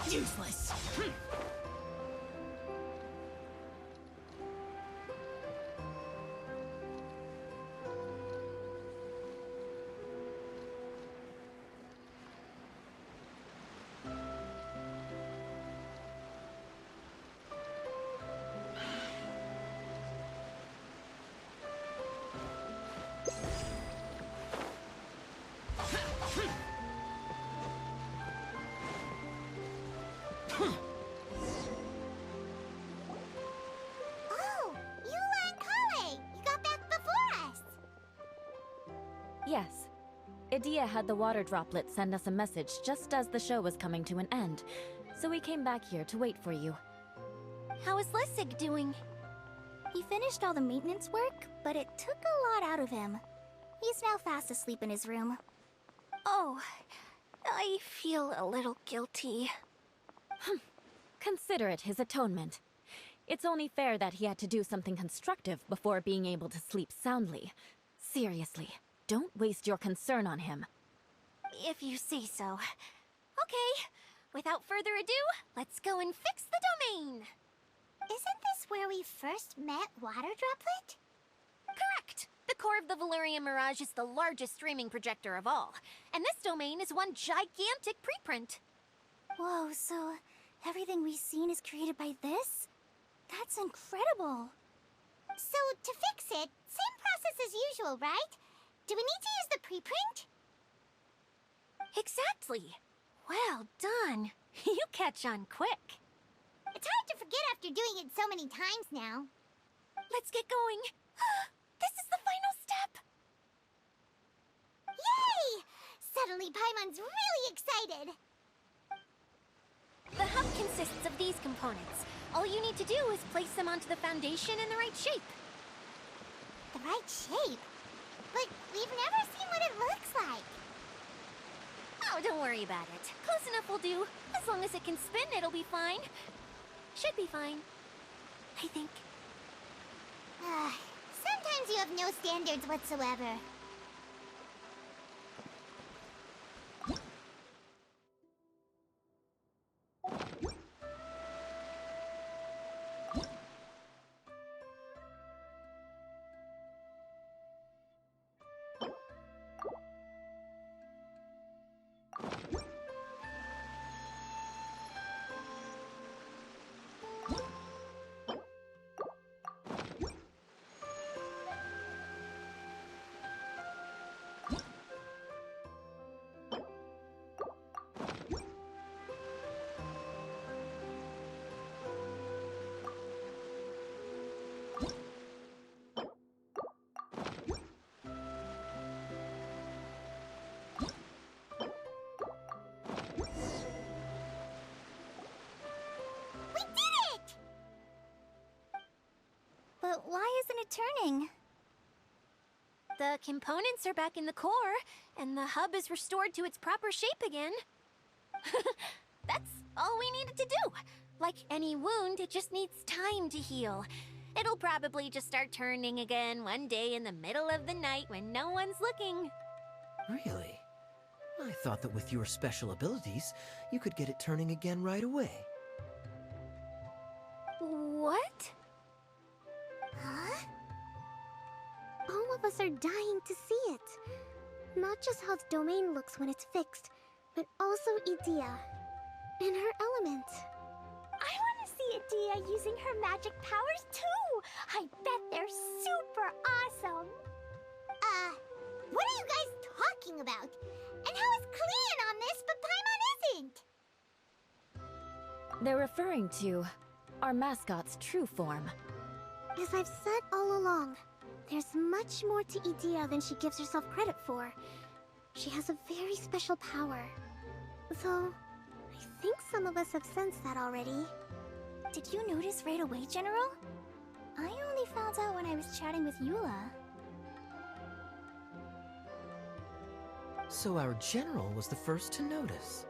Useless. Yes. Idea had the water droplet send us a message just as the show was coming to an end, so we came back here to wait for you. How is Lissig doing? He finished all the maintenance work, but it took a lot out of him. He's now fast asleep in his room. Oh, I feel a little guilty. Consider it his atonement. It's only fair that he had to do something constructive before being able to sleep soundly. Seriously. Don't waste your concern on him. If you say so. Okay, without further ado, let's go and fix the domain! Isn't this where we first met Water Droplet? Correct! The core of the Valurian Mirage is the largest streaming projector of all, and this domain is one gigantic preprint. Whoa, so everything we've seen is created by this? That's incredible! So, to fix it, same process as usual, right? Do we need to use the preprint? Exactly. Well done. You catch on quick. It's hard to forget after doing it so many times now. Let's get going. This is the final step. Yay! Suddenly Paimon's really excited. The hub consists of these components. All you need to do is place them onto the foundation in the right shape. The right shape? But we've never seen what it looks like. Oh, don't worry about it. Close enough will do. As long as it can spin, it'll be fine. Should be fine. I think. Sometimes you have no standards whatsoever. But why isn't it turning? The components are back in the core, and the hub is restored to its proper shape again. That's all we needed to do. Like any wound, it just needs time to heal. It'll probably just start turning again one day in the middle of the night when no one's looking. Really? I thought that with your special abilities, you could get it turning again right away. What? Huh? All of us are dying to see it. Not just how the domain looks when it's fixed, but also Idea. And her element. I want to see Idea using her magic powers too! I bet they're super awesome! What are you guys talking about? And how is Kleon on this, but Paimon isn't? They're referring to our mascot's true form. As I've said all along, there's much more to Idea than she gives herself credit for. She has a very special power. Though, I think some of us have sensed that already. Did you notice right away, General? I only found out when I was chatting with Eula. So our general was the first to notice.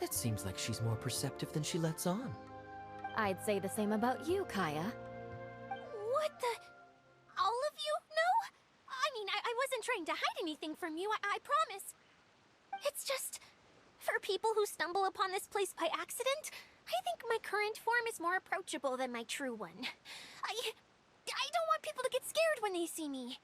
It seems like she's more perceptive than she lets on. I'd say the same about you, Kaya. What the... All of you? No? I mean, I wasn't trying to hide anything from you, I promise. It's just... For people who stumble upon this place by accident, I think my current form is more approachable than my true one. I don't want people to get scared when they see me.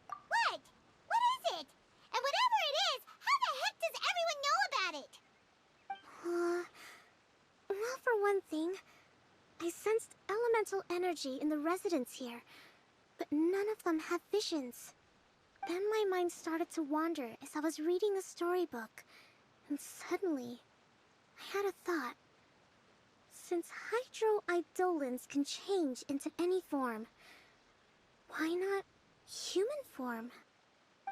What? What is it? And whatever it is, how the heck does everyone know about it? Well, for one thing, I sensed elemental energy in the residents here, but none of them have visions. Then my mind started to wander as I was reading a storybook, and suddenly, I had a thought. Since hydro-eidolons can change into any form, why not human form?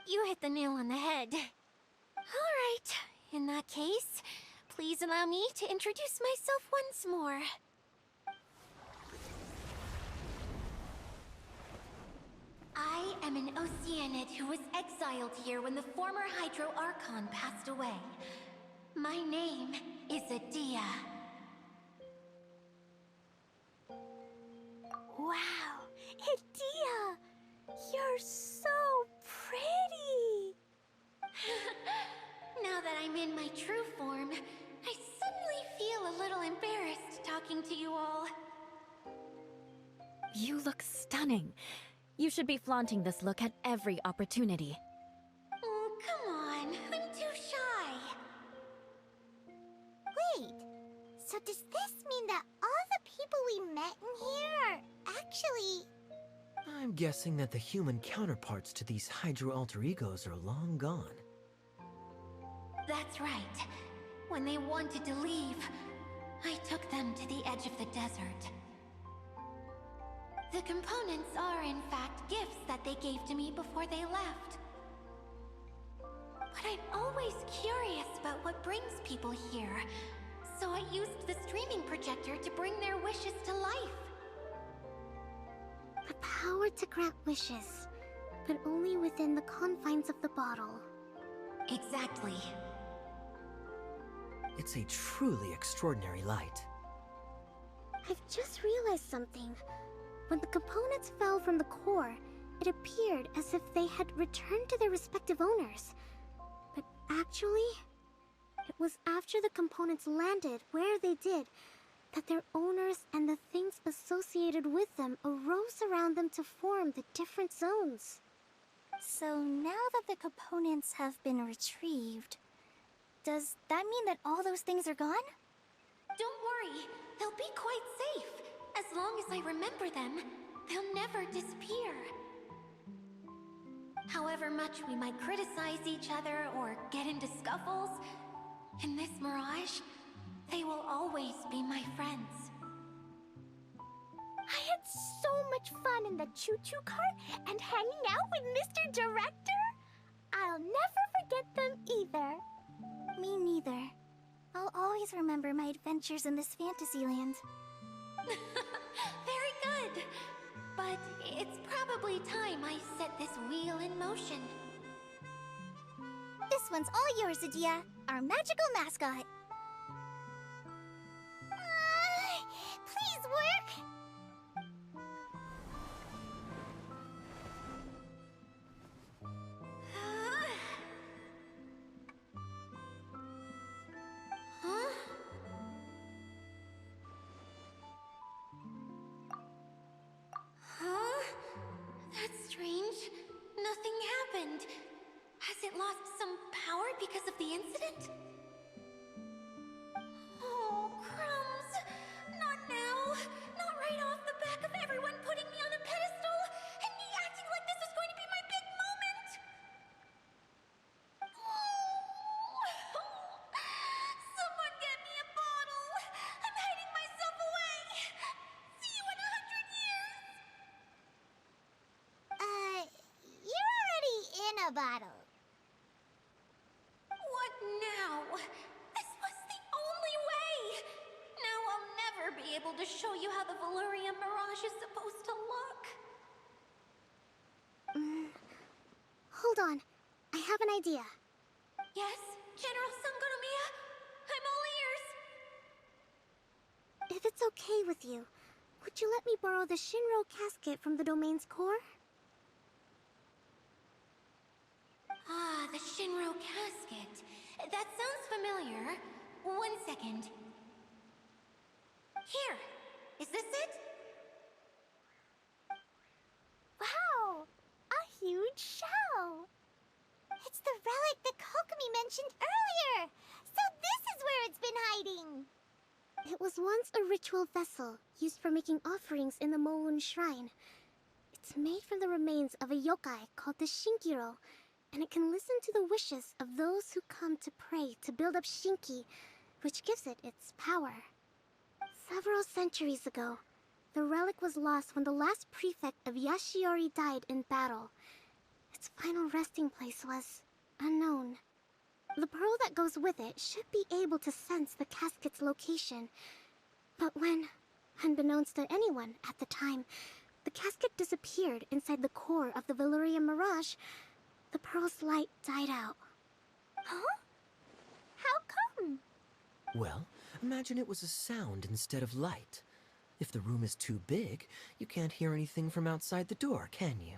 You hit the nail on the head. Alright, in that case, please allow me to introduce myself once more. I am an Oceanid who was exiled here when the former Hydro Archon passed away. My name is Adia. Wow, Adia! You're so pretty! Now that I'm in my true form, I suddenly feel a little embarrassed talking to you all. You look stunning. You should be flaunting this look at every opportunity. Oh, come on. I'm too shy. Wait. So does this mean that all the people we met in here are actually... I'm guessing that the human counterparts to these Hydro alter egos are long gone. That's right. When they wanted to leave, I took them to the edge of the desert. The components are, in fact, gifts that they gave to me before they left. But I'm always curious about what brings people here, so I used the streaming projector to bring their wishes to life. The power to grant wishes, but only within the confines of the bottle. Exactly. It's a truly extraordinary light. I've just realized something. When the components fell from the core, it appeared as if they had returned to their respective owners. But actually, it was after the components landed where they did that their owners and the things associated with them arose around them to form the different zones. So now that the components have been retrieved, does that mean that all those things are gone? Don't worry, they'll be quite safe. As long as I remember them, they'll never disappear. However much we might criticize each other or get into scuffles, in this mirage, they will always be my friends. I had so much fun in the choo-choo cart and hanging out with Mr. Director. I'll never forget them either. Me neither. I'll always remember my adventures in this Fantasyland. Very good. But it's probably time I set this wheel in motion. This one's all yours, Adia, our magical mascot. Please work! Huh? Huh? That's strange. Nothing happened. Has it lost some power because of the incident? Oh, crumbs. Not now. Not right off the back of everyone putting me on a pedestal and me acting like this is going to be my big moment. Someone get me a bottle. I'm hiding myself away. See you in 100 years. You're already in a bottle. What now? This was the only way! Now I'll never be able to show you how the Valyria Mirage is supposed to look. Hold on. I have an idea. Yes, General Sangonomiya? I'm all ears. If it's okay with you, would you let me borrow the Shinro casket from the domain's core? That sounds familiar. One second. Here. Is this it? Wow! A huge shell! It's the relic that Kokomi mentioned earlier! So this is where it's been hiding! It was once a ritual vessel used for making offerings in the Moon Shrine. It's made from the remains of a yokai called the Shinkiro, and it can listen to the wishes of those who come to pray to build up Shinki, which gives it its power. Several centuries ago, the relic was lost when the last prefect of Yashiori died in battle. Its final resting place was unknown. The pearl that goes with it should be able to sense the casket's location. But when, unbeknownst to anyone at the time, the casket disappeared inside the core of the Valyrian Mirage, the pearl's light died out. Huh? How come? Well, imagine it was a sound instead of light. If the room is too big, you can't hear anything from outside the door, can you?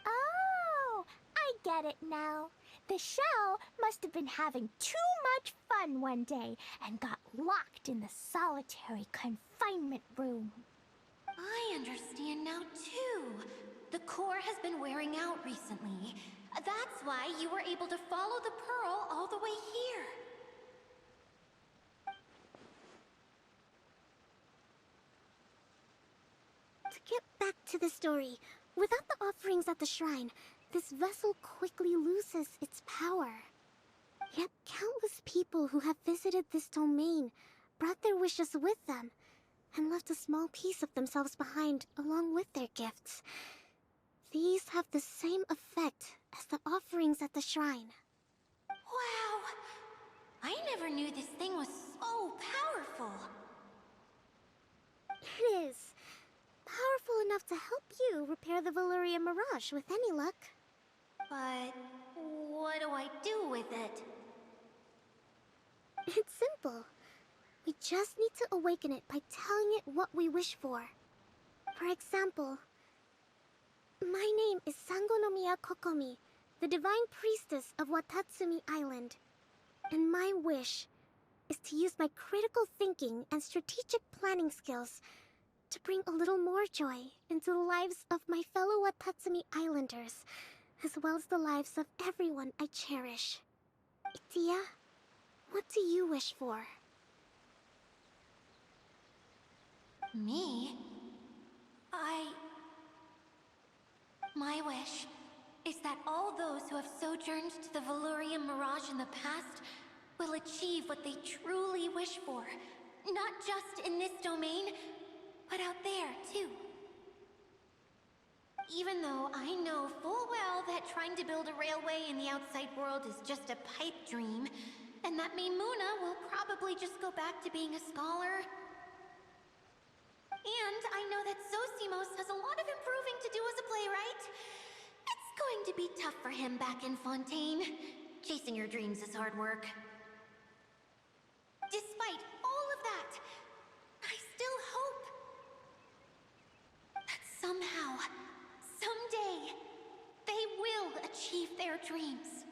Oh, I get it now. The shell must have been having too much fun one day and got locked in the solitary confinement room. I understand now, too. The core has been wearing out recently. That's why you were able to follow the pearl all the way here. To get back to the story, without the offerings at the shrine, this vessel quickly loses its power. Yet countless people who have visited this domain brought their wishes with them, and left a small piece of themselves behind along with their gifts. These have the same effect as the offerings at the shrine. Wow! I never knew this thing was so powerful. It is. Powerful enough to help you repair the Valyrian Mirage with any luck. But what do I do with it? It's simple. We just need to awaken it by telling it what we wish for. For example, my name is Sangonomiya Kokomi, the divine priestess of Watatsumi Island. And my wish is to use my critical thinking and strategic planning skills to bring a little more joy into the lives of my fellow Watatsumi Islanders, as well as the lives of everyone I cherish. Itia, what do you wish for? Me? My wish is that all those who have sojourned to the Valyrian Mirage in the past will achieve what they truly wish for. Not just in this domain, but out there, too. Even though I know full well that trying to build a railway in the outside world is just a pipe dream, and that Maimuna will probably just go back to being a scholar. And I know that Zosimos has a lot of improving to do as a playwright. It's going to be tough for him back in Fontaine. Chasing your dreams is hard work. Despite all of that, I still hope that somehow, someday, they will achieve their dreams.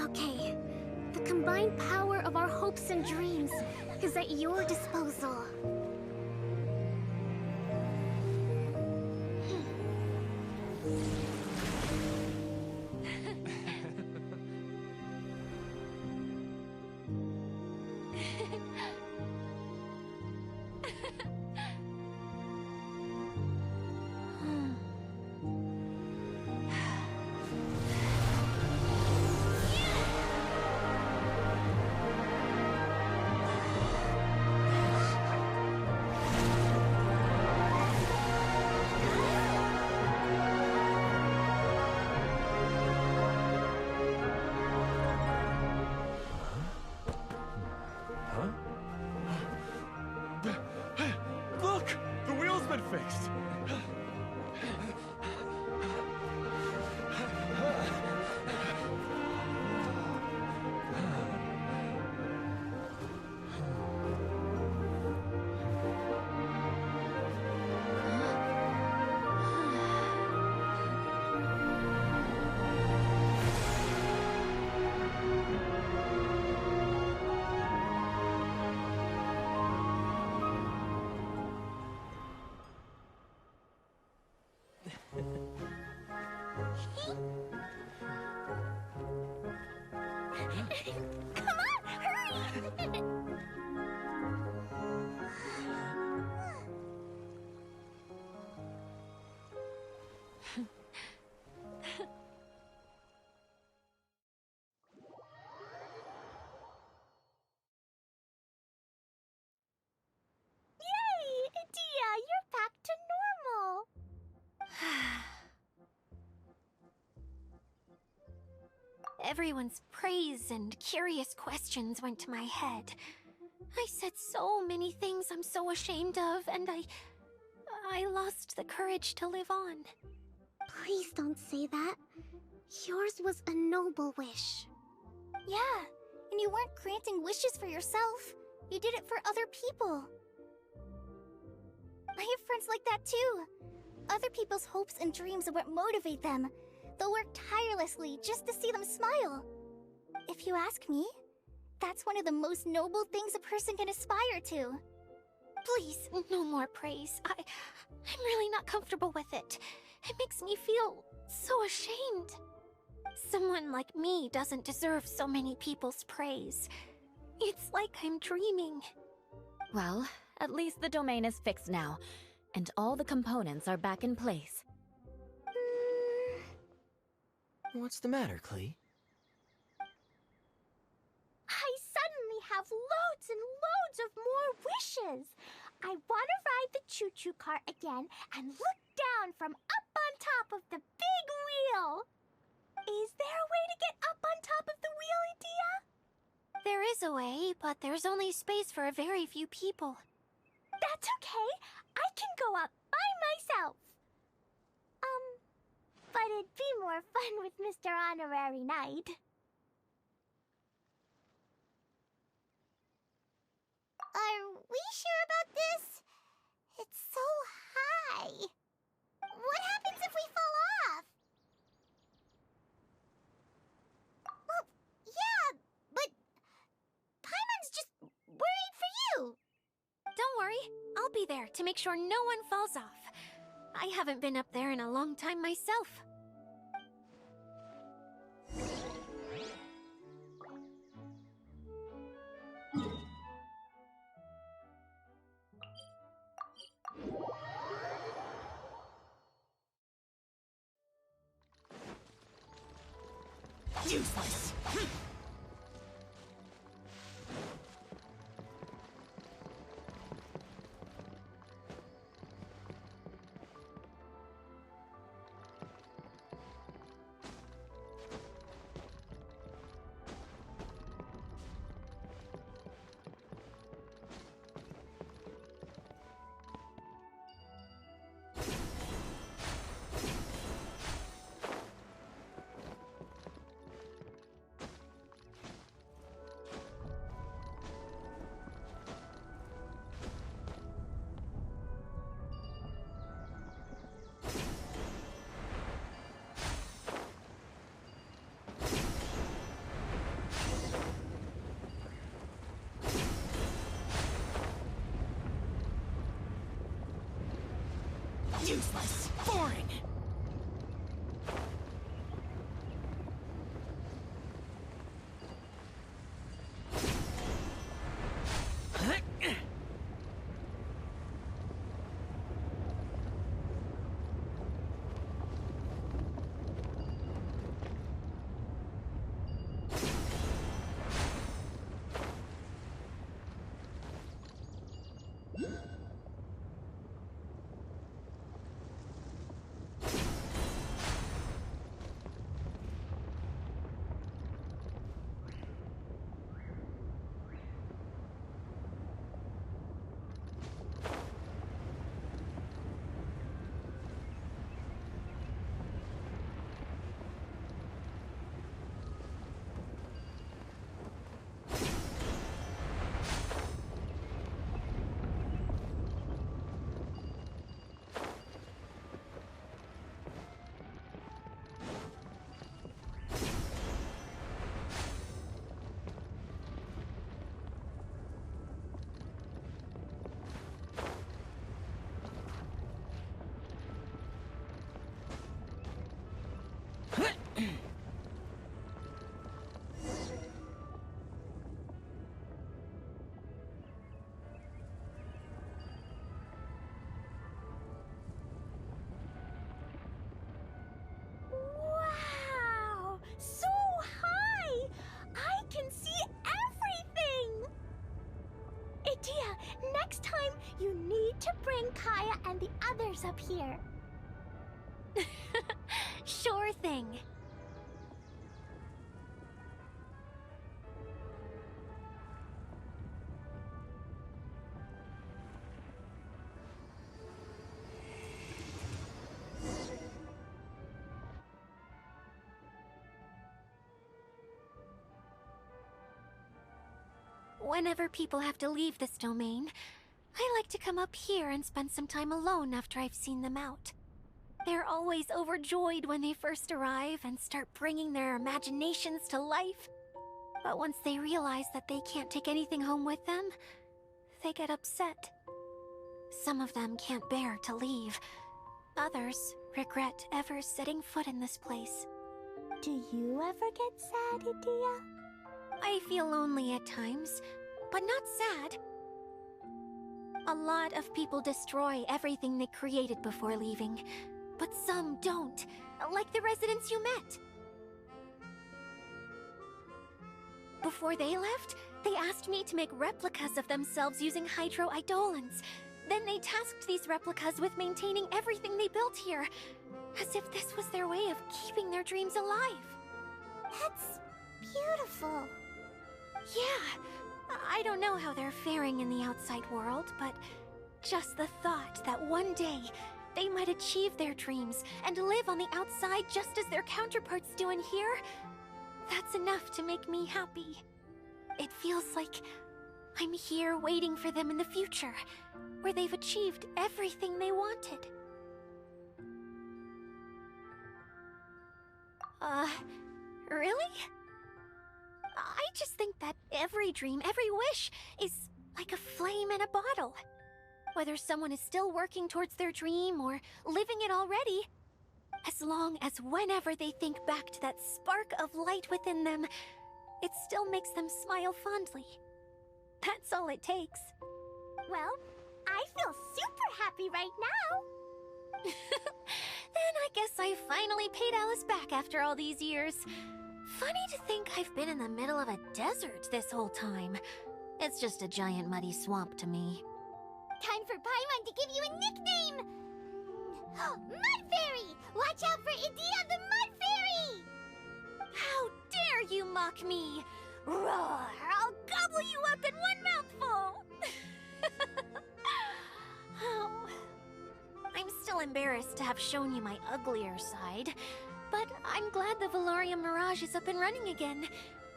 Okay, the combined power of our hopes and dreams is at your disposal. Huh? Come on, hurry! Yay! Dia, you're back to normal! Everyone's praise and curious questions went to my head. I said so many things I'm so ashamed of, and I lost the courage to live on. Please don't say that. Yours was a noble wish. Yeah, and you weren't granting wishes for yourself. You did it for other people. I have friends like that too. Other people's hopes and dreams are what motivate them. They'll work tirelessly just to see them smile. If you ask me, that's one of the most noble things a person can aspire to. Please, no more praise. I'm really not comfortable with it. It makes me feel so ashamed. Someone like me doesn't deserve so many people's praise. It's like I'm dreaming. Well, at least the domain is fixed now, and all the components are back in place. What's the matter, Klee? I suddenly have loads and loads of more wishes. I want to ride the choo-choo cart again and look down from up on top of the big wheel. Is there a way to get up on top of the wheel, Dia? There is a way, but there's only space for a very few people. That's okay. I can go up by myself. But it'd be more fun with Mr. Honorary Knight. Are we sure about this? It's so high. What happens if we fall off? Well, yeah, but Paimon's just worried for you. Don't worry, I'll be there to make sure no one falls off. I haven't been up there in a long time myself. Useless! to bring Kaya and the others up here. Sure thing. Whenever people have to leave this domain, I like to come up here and spend some time alone after I've seen them out. They're always overjoyed when they first arrive and start bringing their imaginations to life. But once they realize that they can't take anything home with them, they get upset. Some of them can't bear to leave. Others regret ever setting foot in this place. Do you ever get sad, Idia? I feel lonely at times, but not sad. A lot of people destroy everything they created before leaving, but some don't, like the residents you met. Before they left, they asked me to make replicas of themselves using hydro-eidolons. Then they tasked these replicas with maintaining everything they built here, as if this was their way of keeping their dreams alive. That's beautiful. Yeah, I don't know how they're faring in the outside world, but just the thought that one day they might achieve their dreams and live on the outside just as their counterparts do in here, that's enough to make me happy. It feels like I'm here waiting for them in the future, where they've achieved everything they wanted. Really? I just think that every dream, every wish, is like a flame in a bottle. Whether someone is still working towards their dream or living it already, as long as whenever they think back to that spark of light within them, it still makes them smile fondly. That's all it takes. Well, I feel super happy right now. Then I guess I finally paid Alice back after all these years. Funny to think I've been in the middle of a desert this whole time. It's just a giant muddy swamp to me. Time for Paimon to give you a nickname! Mud Fairy! Watch out for Idia the Mud Fairy! How dare you mock me! Roar! I'll gobble you up in one mouthful! Oh. I'm still embarrassed to have shown you my uglier side, but I'm glad the Valorium Mirage is up and running again.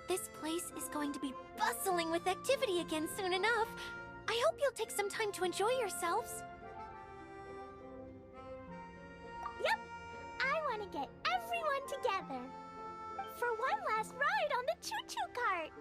This place is going to be bustling with activity again soon enough. I hope you'll take some time to enjoy yourselves. Yep, I want to get everyone together for one last ride on the choo-choo cart.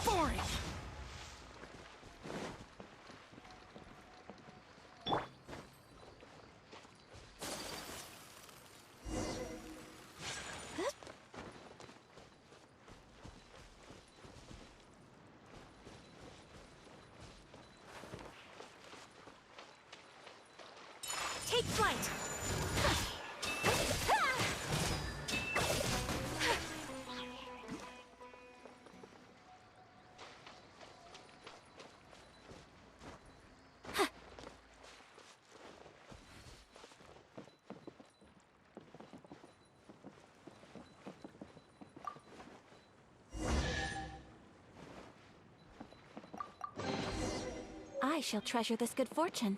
Boring! Take flight! I shall treasure this good fortune.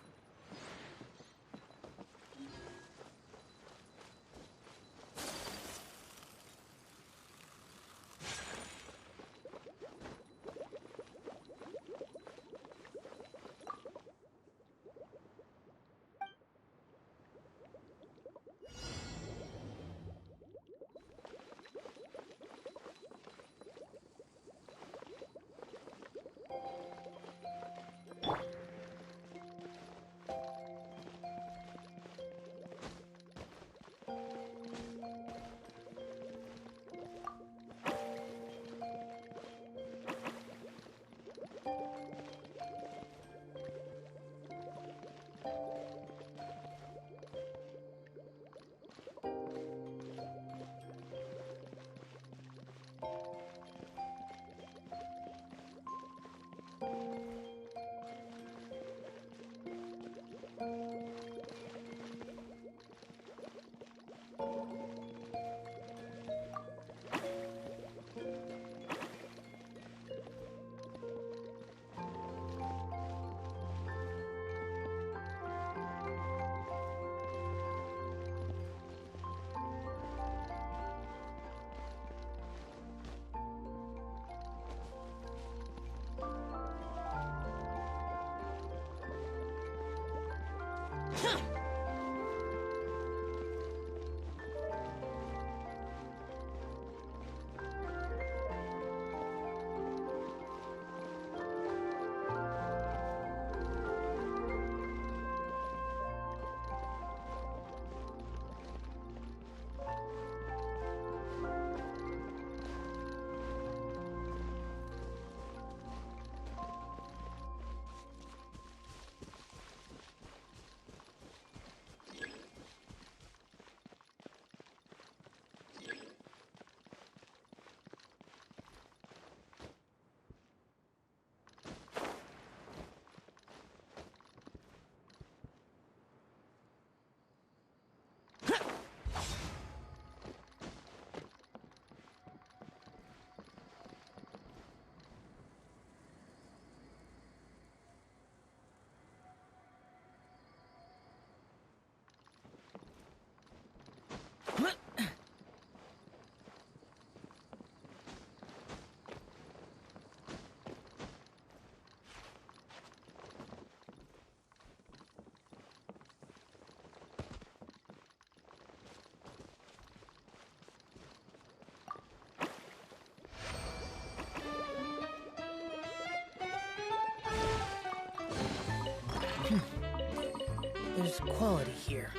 There's quality here.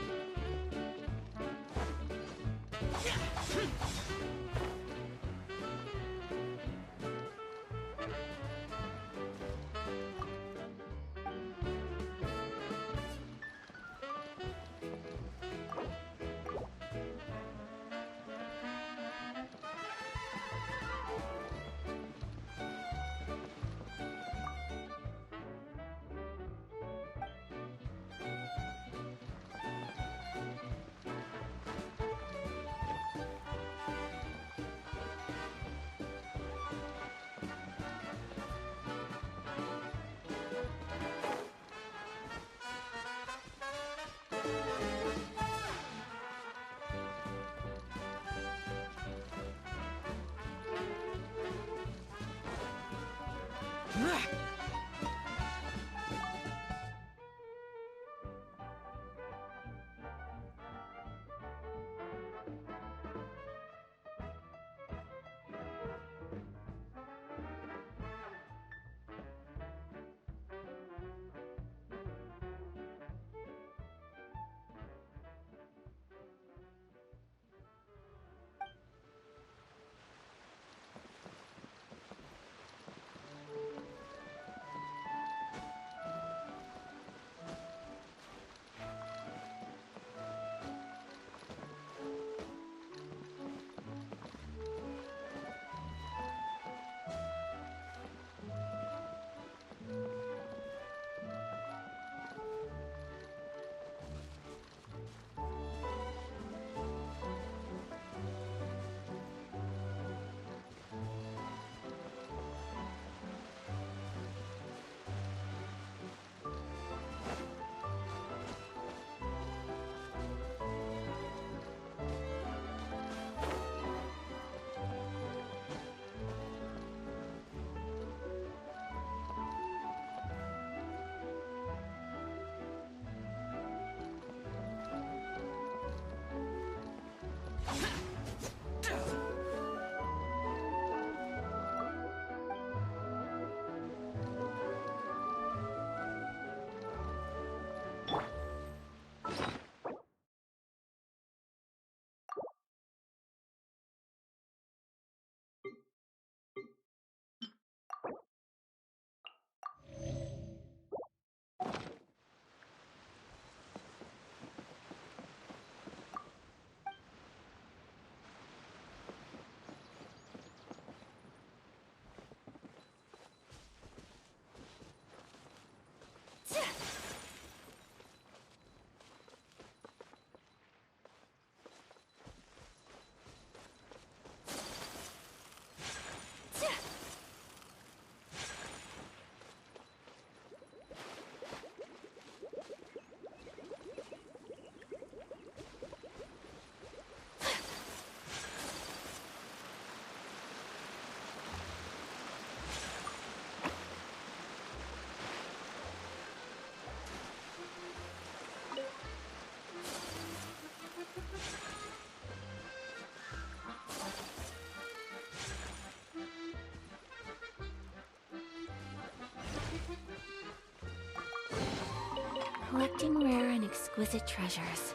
Collecting rare and exquisite treasures.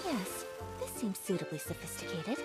Yes, this seems suitably sophisticated.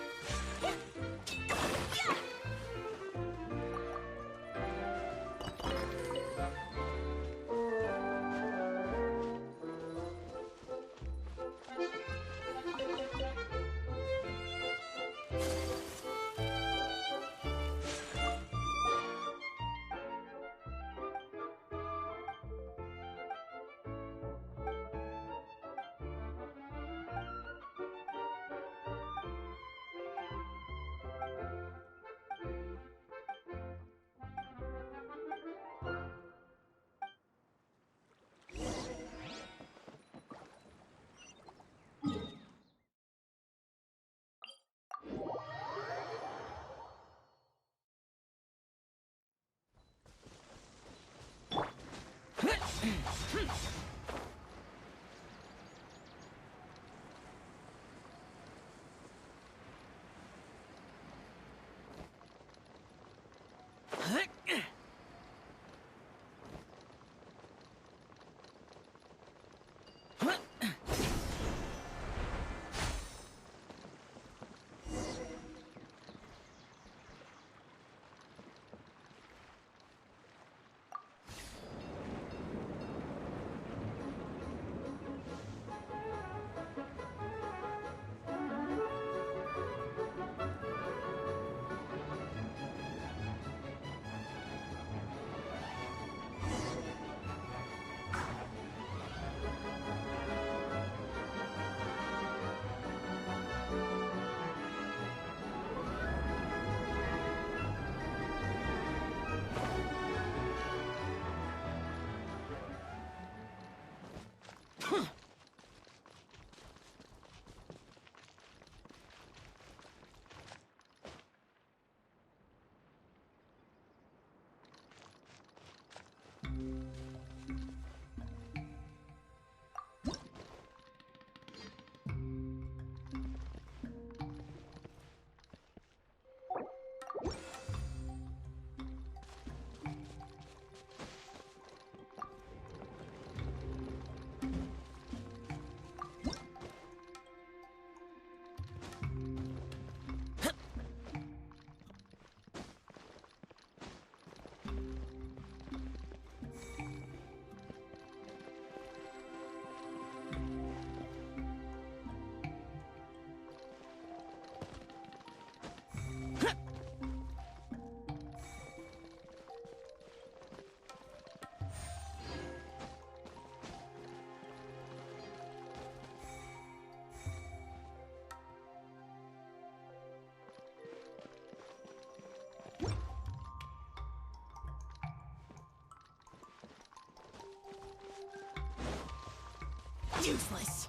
Useless.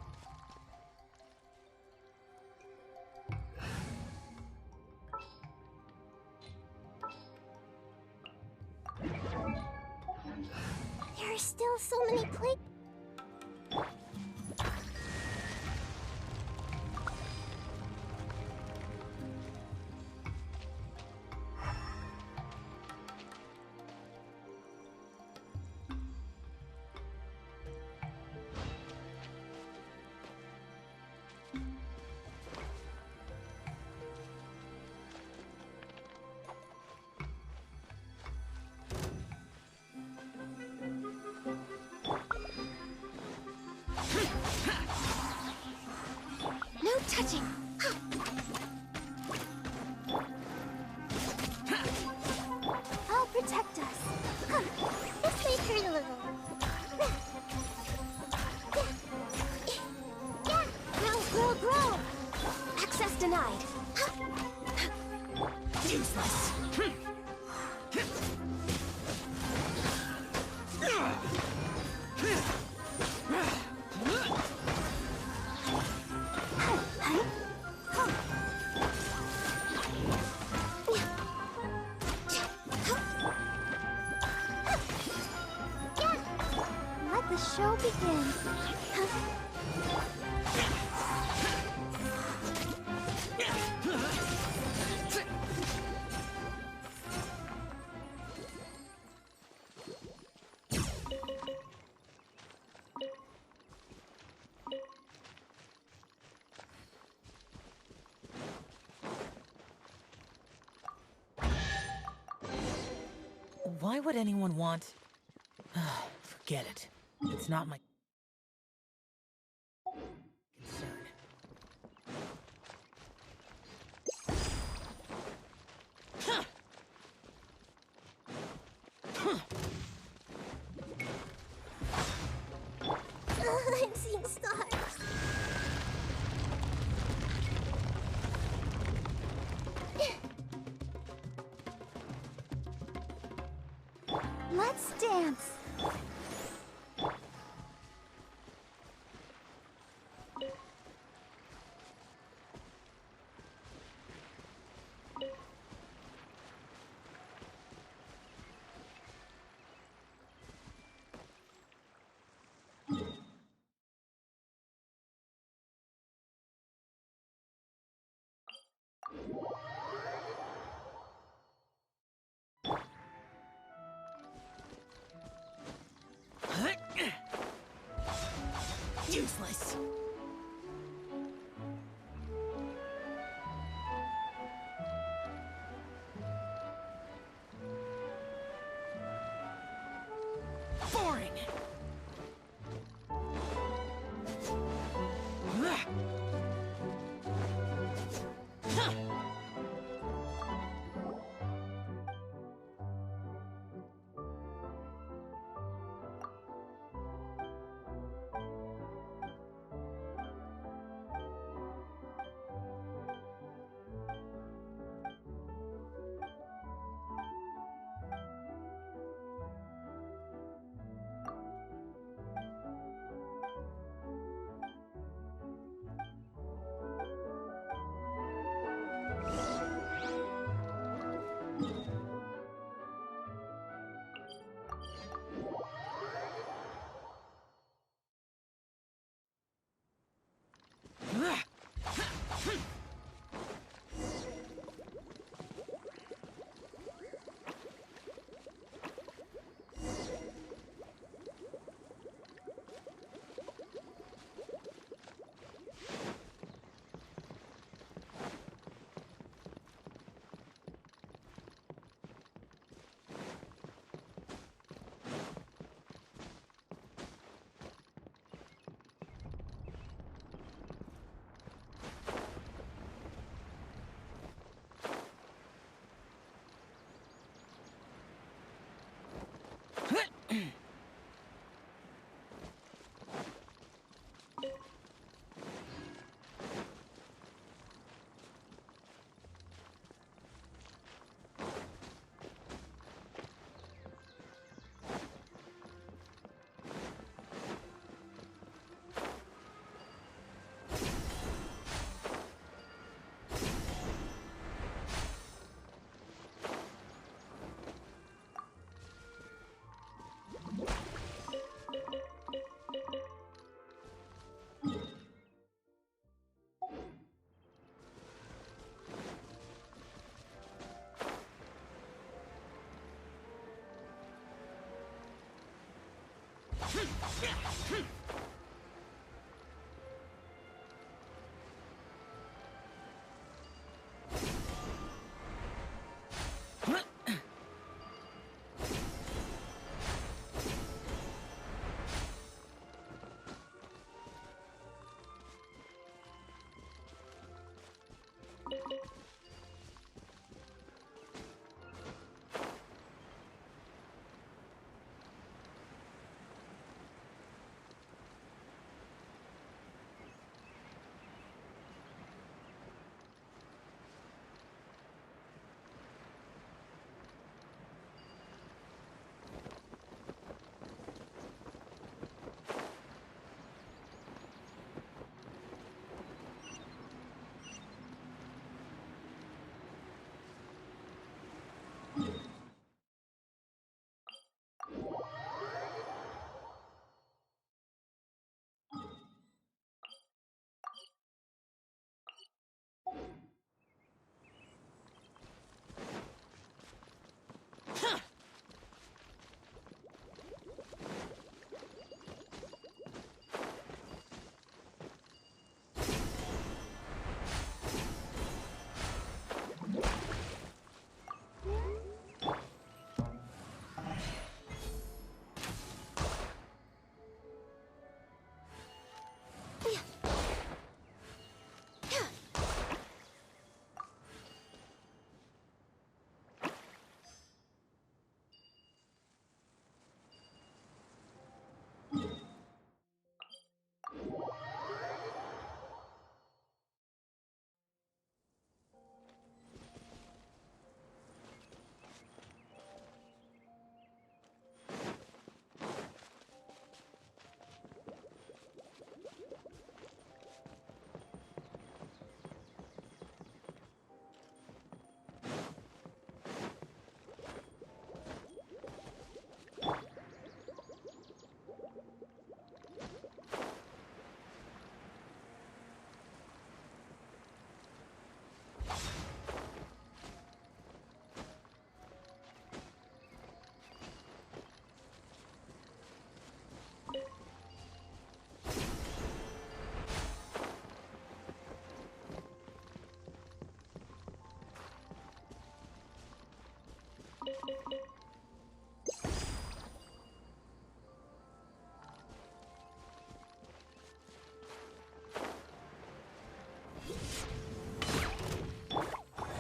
There are still so many places. No touching! I'll protect us. Come, this may hurt a little. Yeah, grow! Access denied. Useless. Let the show begin. Why would anyone want... Forget it. It's not my concern. I'm seeing stars. Let's dance. Useless. Boring.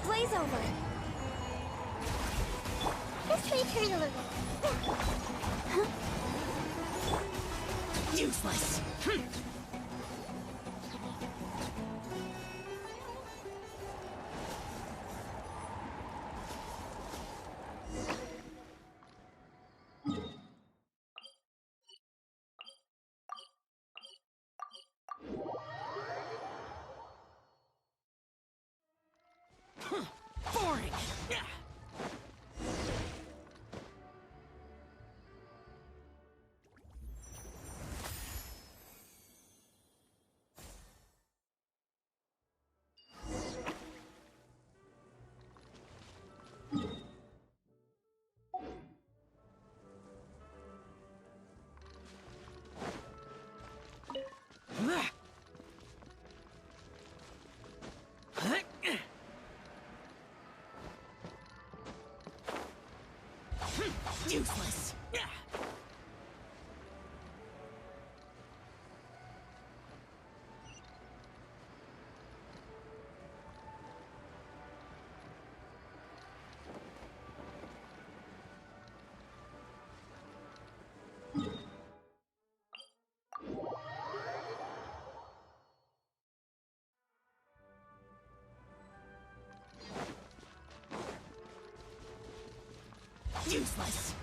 Blaze over. This way, turn a little. Useless! Boring! Useless! Useless!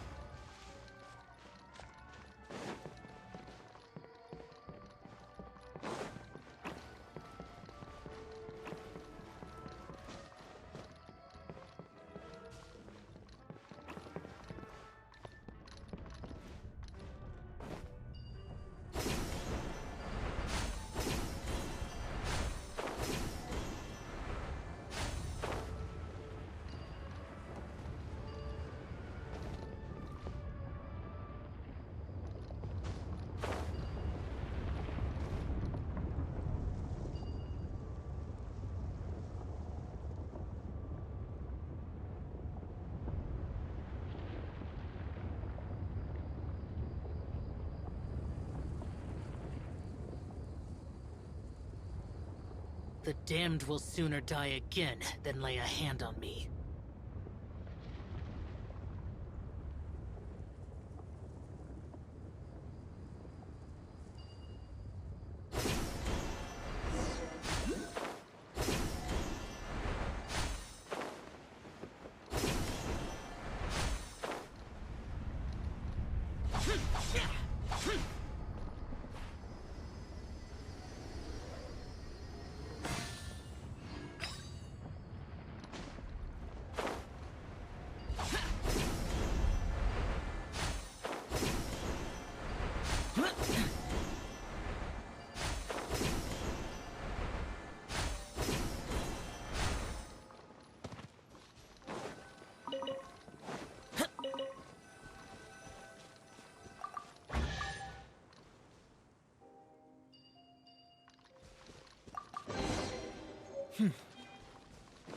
The damned will sooner die again than lay a hand on me.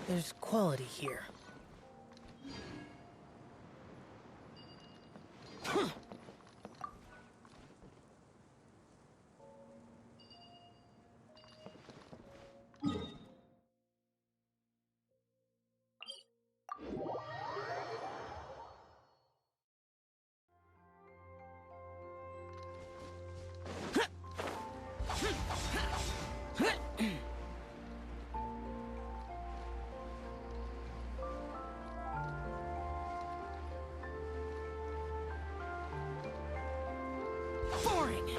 There's quality here. Boring!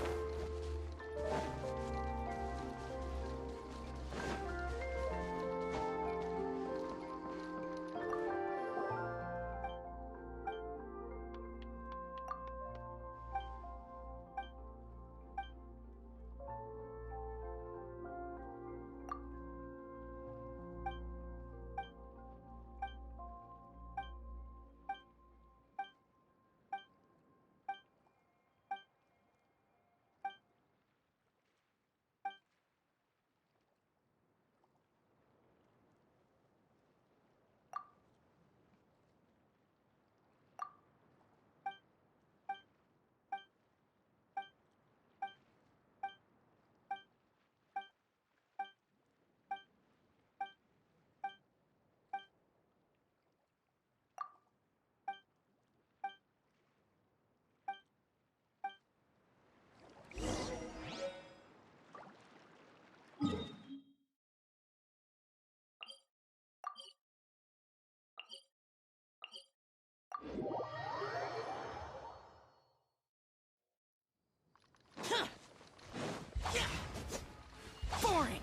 Boring!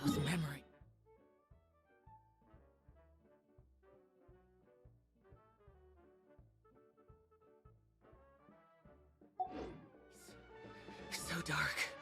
Those memories. So dark.